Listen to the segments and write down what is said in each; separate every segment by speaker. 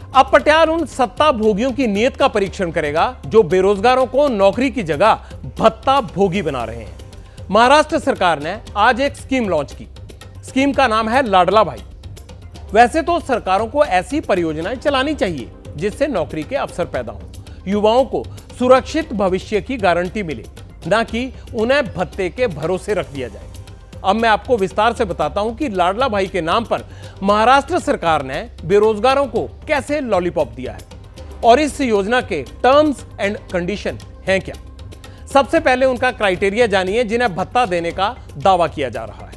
Speaker 1: अब पटियाल उन सत्ता भोगियों की नीयत का परीक्षण करेगा जो बेरोजगारों को नौकरी की जगह भत्ता भोगी बना रहे हैं। महाराष्ट्र सरकार ने आज एक स्कीम लॉन्च की। स्कीम का नाम है लाडला भाई। वैसे तो सरकारों को ऐसी परियोजनाएं चलानी चाहिए जिससे नौकरी के अवसर पैदा हो, युवाओं को सुरक्षित भविष्य की गारंटी मिले, ना कि उन्हें भत्ते के भरोसे रख दिया जाए। अब मैं आपको विस्तार से बताता हूं कि लाडला भाई के नाम पर महाराष्ट्र सरकार ने बेरोजगारों को कैसे लॉलीपॉप दिया है और इस योजना के टर्म्स एंड कंडीशन हैं क्या। सबसे पहले उनका क्राइटेरिया जानिए जिन्हें भत्ता देने का दावा किया जा रहा है।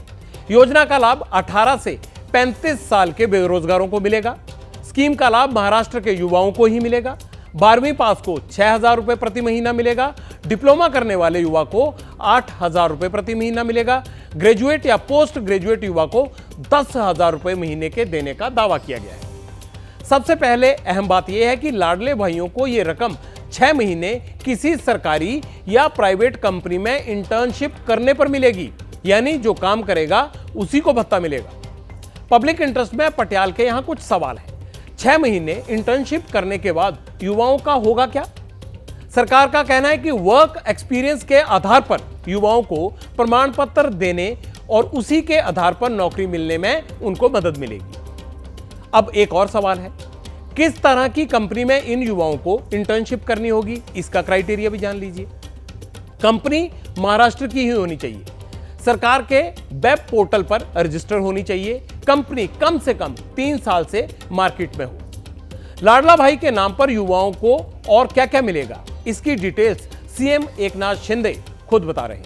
Speaker 1: योजना का लाभ 18 से 35 साल के बेरोजगारों को मिलेगा। स्कीम का लाभ महाराष्ट्र के युवाओं को ही मिलेगा। 12वीं पास को 6,000 रुपए प्रति महीना मिलेगा। डिप्लोमा करने वाले युवा को 8,000 रुपए प्रति महीना मिलेगा। ग्रेजुएट या पोस्ट ग्रेजुएट युवा को 10,000 रुपए महीने के देने का दावा किया गया है। सबसे पहले अहम बात यह है कि लाडले भाइयों को यह रकम 6 महीने किसी सरकारी या प्राइवेट कंपनी में इंटर्नशिप करने पर मिलेगी, यानी जो काम करेगा उसी को भत्ता मिलेगा। पब्लिक इंटरेस्ट में पटियाल के यहां कुछ सवाल है। 6 महीने इंटर्नशिप करने के बाद युवाओं का होगा क्या? सरकार का कहना है कि वर्क एक्सपीरियंस के आधार पर युवाओं को प्रमाण पत्र देने और उसी के आधार पर नौकरी मिलने में उनको मदद मिलेगी। अब एक और सवाल है, किस तरह की कंपनी में इन युवाओं को इंटर्नशिप करनी होगी, इसका क्राइटेरिया भी जान लीजिए। कंपनी महाराष्ट्र की ही होनी चाहिए। सरकार के वेब पोर्टल पर रजिस्टर होनी चाहिए। कंपनी कम से कम 3 साल से मार्केट में हो। लाडला भाई के नाम पर युवाओं को और क्या क्या मिलेगा, इसकी डिटेल्स सीएम एकनाथ शिंदे खुद बता रहे हैं।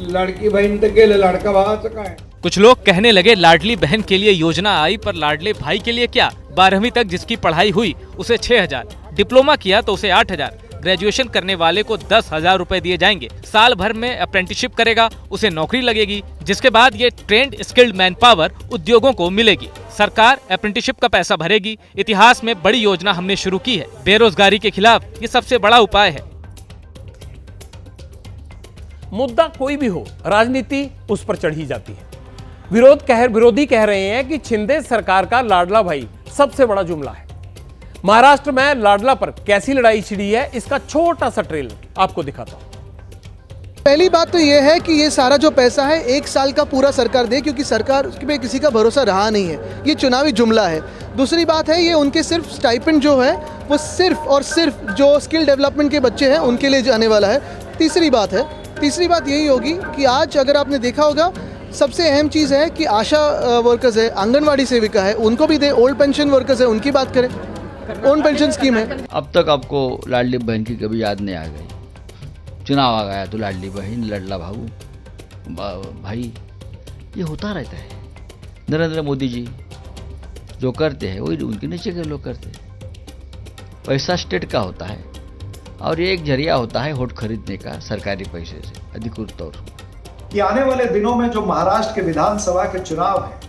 Speaker 2: लाडकी बहन तक गेले, लाडका भावाचं काय?
Speaker 3: कुछ लोग कहने लगे लाडली बहन के लिए योजना आई, पर लाडले भाई के लिए क्या? 12वीं तक जिसकी पढ़ाई हुई उसे 6,000, डिप्लोमा किया तो उसे 8,000, ग्रेजुएशन करने वाले को 10,000 रुपए दिए जाएंगे। साल भर में अप्रेंटिसशिप करेगा, उसे नौकरी लगेगी, जिसके बाद ये ट्रेंड स्किल्ड मैन पावर उद्योगों को मिलेगी। सरकार अप्रेंटिसशिप का पैसा भरेगी। इतिहास में बड़ी योजना हमने शुरू की है। बेरोजगारी के खिलाफ ये सबसे बड़ा उपाय है।
Speaker 1: मुद्दा कोई भी हो, राजनीति उस पर चढ़ी जाती है। विरोधी कह रहे हैं कि शिंदे सरकार का लाडला भाई सबसे बड़ा जुमला है। महाराष्ट्र में लाडला पर कैसी लड़ाई छिड़ी है, इसका छोटा सा ट्रेलर आपको दिखाता हूं।
Speaker 4: पहली बात तो ये है कि ये सारा जो पैसा है 1 साल का पूरा सरकार दे, क्योंकि सरकार पे किसी का भरोसा रहा नहीं है। ये चुनावी जुमला है। दूसरी बात है, ये उनके सिर्फ स्टाइपेंड जो है वो सिर्फ और सिर्फ जो स्किल डेवलपमेंट के बच्चे हैं उनके लिए जाने वाला है। तीसरी बात यही होगी कि आज अगर आपने देखा होगा, सबसे अहम चीज़ है कि आशा वर्कर्स है, आंगनवाड़ी सेविका है, उनको भी दे। ओल्ड पेंशन वर्कर्स है, उनकी बात करें। ओल्ड पेंशन स्कीम है।
Speaker 5: अब तक आपको लाडली बहन की कभी याद नहीं आ गई। चुनाव आ गया तो लाडली बहन, लाडला भाई, ये होता रहता है। नरेंद्र मोदी जी जो करते हैं वही उनके नीचे के लोग करते हैं। पैसा स्टेट का होता है और ये एक जरिया होता है वोट खरीदने का सरकारी पैसे से अधिकृत तौर पर।
Speaker 6: कि आने वाले दिनों में जो महाराष्ट्र के विधानसभा के चुनाव है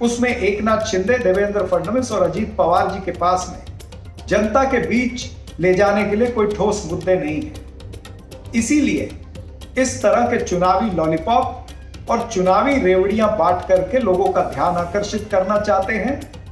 Speaker 6: उसमें एकनाथ शिंदे, देवेंद्र फडणवीस और अजीत पवार जी के पास में जनता के बीच ले जाने के लिए कोई ठोस मुद्दे नहीं है। इसीलिए इस तरह के चुनावी लॉलीपॉप और चुनावी रेवड़ियां बांट करके लोगों का ध्यान आकर्षित करना चाहते हैं